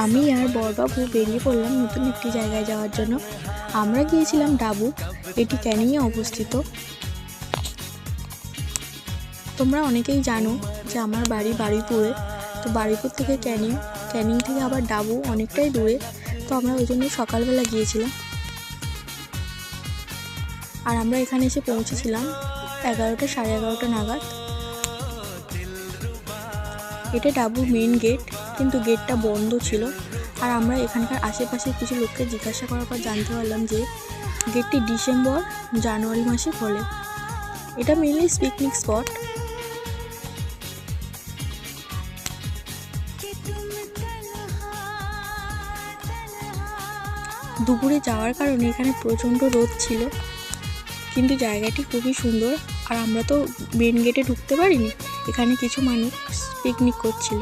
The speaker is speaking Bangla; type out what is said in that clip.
আমি আর বড়বাবু বেরিয়ে পড়লাম নতুন একটি জায়গায় যাওয়ার জন্য। আমরা গিয়েছিলাম ডাবু, এটি ক্যানিংয়ে অবস্থিত। তোমরা অনেকেই জানো যে আমার বাড়ি বারুইপুরে, তো বারুইপুর থেকে ক্যানিং থেকে আবার ডাবু অনেকটাই দূরে, তো আমরা ওই জন্য সকালবেলা গিয়েছিলাম। আর আমরা এখানে এসে পৌঁছেছিলাম 11টা সাড়ে 11টা নাগাদ। এটা ডাবুর মেন গেট, কিন্তু গেটটা বন্ধ ছিল। আর আমরা এখানকার আশেপাশে কিছু লোককে জিজ্ঞাসা করার পর জানতে পারলাম যে গেটটি ডিসেম্বর জানুয়ারি মাসে খোলে। এটা মেনলি পিকনিক স্পট। দুপুরে যাওয়ার কারণে এখানে প্রচণ্ড রোদ ছিল, কিন্তু জায়গাটি খুবই সুন্দর। আর আমরা তো মেন গেটে ঢুকতে পারিনি, এখানে কিছু মানুষ পিকনিক করছিল।